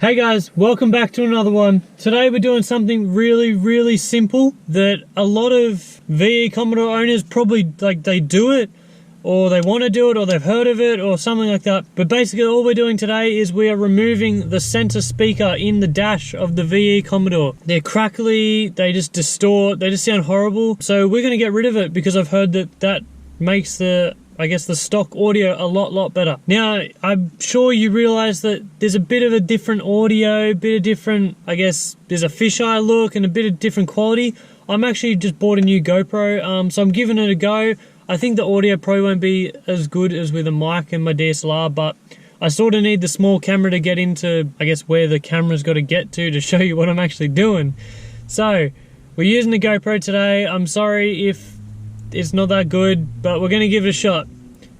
Hey guys, welcome back to another one. Today we're doing something really simple that a lot of VE Commodore owners probably they do it, or they want to do it, or they've heard of it, or something like that. But basically all we're doing today is we are removing the center speaker in the dash of the VE Commodore. They're crackly, they just distort, they just sound horrible. So we're going to get rid of it because I've heard that makes the stock audio a lot better. Now, I'm sure you realize that there's a bit of a different audio, bit of different, there's a fisheye look and a bit of different quality. I'm actually just bought a new GoPro, so I'm giving it a go. I think the audio probably won't be as good as with a mic and my DSLR, but I sort of need the small camera to get into, where the camera's got to get to show you what I'm actually doing. So, we're using the GoPro today. I'm sorry if it's not that good, but we're going to give it a shot.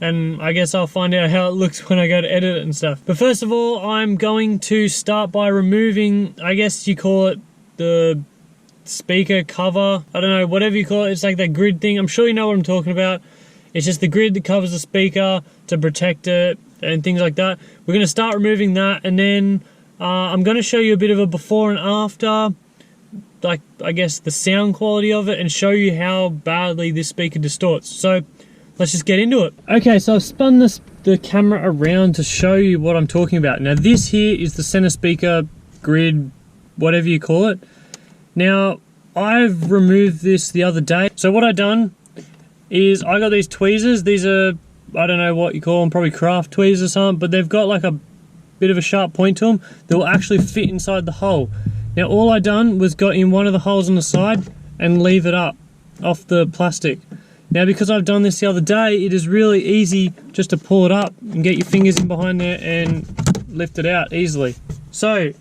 And I guess I'll find out how it looks when I go to edit it and stuff. But first of all, I'm going to start by removing, I guess you call it the speaker cover. I don't know, whatever you call it. It's like that grid thing. I'm sure you know what I'm talking about. It's just the grid that covers the speaker to protect it and things like that. We're going to start removing that, and then I'm going to show you a bit of a before and after, the sound quality of it, and show you how badly this speaker distorts. So let's just get into it. Okay, so I've spun the camera around to show you what I'm talking about. Now this here is the center speaker grid, whatever you call it. Now I've removed this the other day. So what I've done is I got these tweezers. These are, I don't know what you call them, probably craft tweezers or something, but they've got like a bit of a sharp point to them that will actually fit inside the hole. Now all I done was got in one of the holes on the side and leave it up off the plastic. Now because I've done this the other day, it is really easy just to pull it up and get your fingers in behind there and lift it out easily. So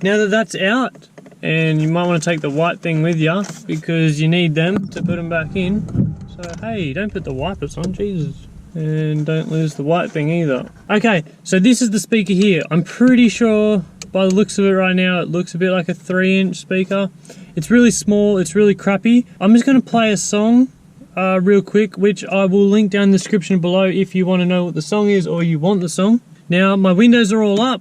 now that that's out, and you might want to take the white thing with you because you need them to put them back in. So hey, don't put the wipers on, Jesus. And don't lose the white thing either. Okay, so this is the speaker here. I'm pretty sure by the looks of it right now, it looks a bit like a 3-inch speaker. It's really small, it's really crappy. I'm just gonna play a song real quick, which I will link down in the description below if you want to know what the song is or you want the song. Now, my windows are all up,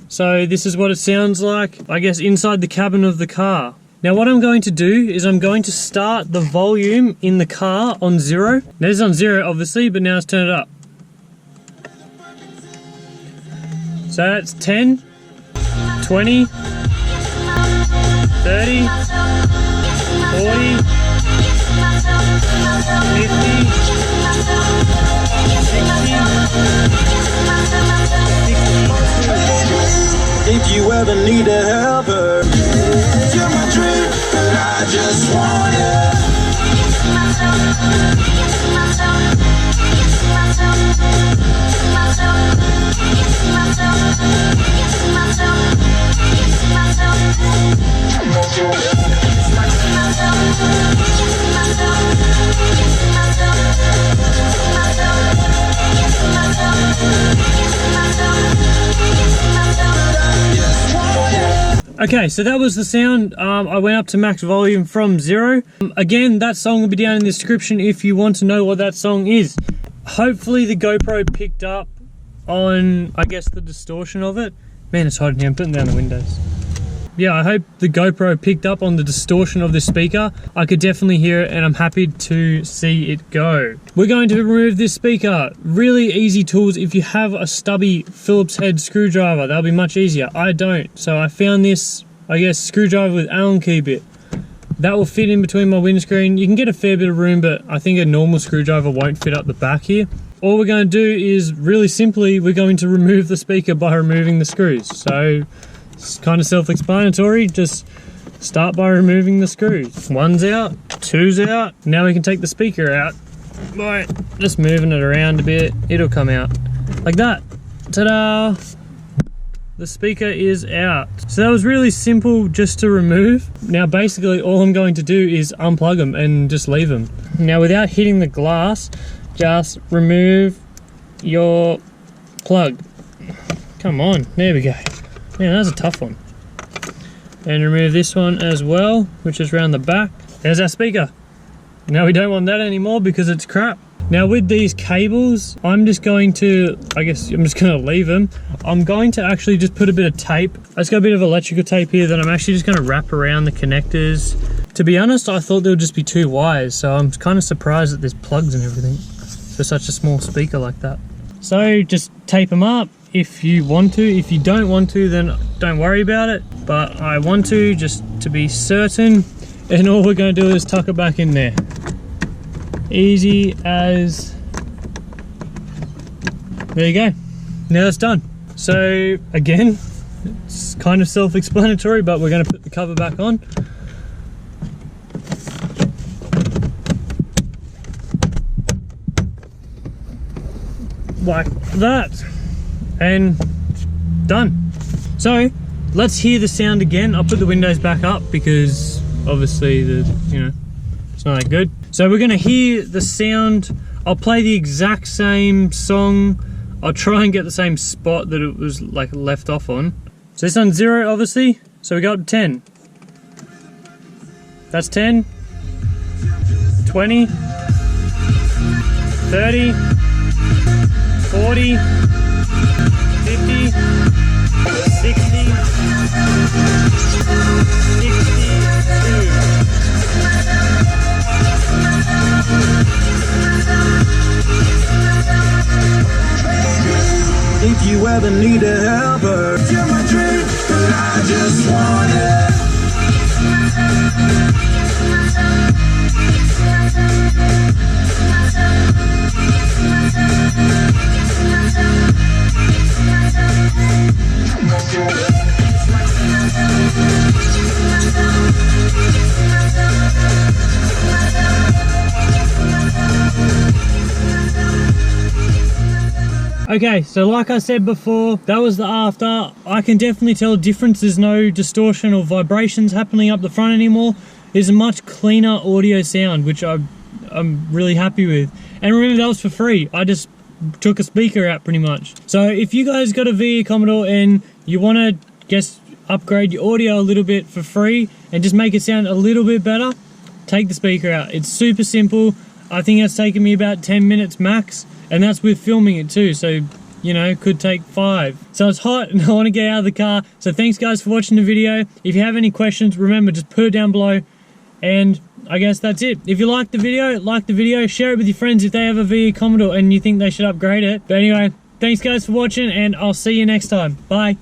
so this is what it sounds like, inside the cabin of the car. Now what I'm going to do is I'm going to start the volume in the car on 0. Now it's on 0 obviously, but now let's turn it up. So that's 10, 20, 30, 40, 50, 60. If you ever need a helper, you're my dream, but I just want you. Okay, so that was the sound. I went up to max volume from 0. Again, that song will be down in the description if you want to know what that song is. Hopefully the GoPro picked up on, the distortion of it. Man, it's hot in here. I'm putting down the windows. Yeah, I hope the GoPro picked up on the distortion of the speaker. I could definitely hear it, and I'm happy to see it go. We're going to remove this speaker. Really easy tools. If you have a stubby Phillips head screwdriver, that'll be much easier. I don't, so I found this, screwdriver with Allen key bit. That will fit in between my windscreen. You can get a fair bit of room, but I think a normal screwdriver won't fit up the back here. All we're going to do is, really simply, we're going to remove the speaker by removing the screws. So it's kind of self-explanatory. Just start by removing the screws. 1's out, 2's out. Now we can take the speaker out by just moving it around a bit. It'll come out like that. Ta-da! The speaker is out. So that was really simple just to remove. Now basically all I'm going to do is unplug them and just leave them. Now without hitting the glass, just remove your plug. Come on, there we go. Man, that's a tough one. And remove this one as well, which is around the back. There's our speaker. Now we don't want that anymore because it's crap. Now with these cables, I'm just going to, I guess I'm just going to leave them. I'm going to actually just put a bit of tape. I just got a bit of electrical tape here that I'm actually just going to wrap around the connectors. To be honest, I thought there would just be 2 wires, so I'm kind of surprised that there's plugs and everything for such a small speaker like that. So just tape them up if you want to. If you don't want to, then don't worry about it. But I want to, just to be certain. And all we're going to do is tuck it back in there. Easy as... There you go. Now it's done. So again, it's kind of self-explanatory, but we're going to put the cover back on. Like that, and done. So let's hear the sound again. I'll put the windows back up because obviously it's not that good. So we're gonna hear the sound. I'll play the exact same song. I'll try and get the same spot that it was like left off on. So this one's 0 obviously, so we go up to 10. That's 10, 20, 30, 40, 50, 60, 62. If you ever need a helper, you're my dream, but I just want it. Okay, so like I said before, that was the after. I can definitely tell a difference. There's no distortion or vibrations happening up the front anymore. It's a much cleaner audio sound, which I'm really happy with. And remember, that was for free. I just took a speaker out pretty much. So if you guys got a VE Commodore and you want to just upgrade your audio a little bit for free and just make it sound a little bit better, take the speaker out. It's super simple. I think it's taken me about 10 minutes max. And that's with filming it too, so, you know, could take 5. So it's hot and I want to get out of the car. So thanks guys for watching the video. If you have any questions, remember, just put it down below. And I guess that's it. If you like the video, share it with your friends if they have a VE Commodore and you think they should upgrade it. But anyway, thanks guys for watching and I'll see you next time. Bye.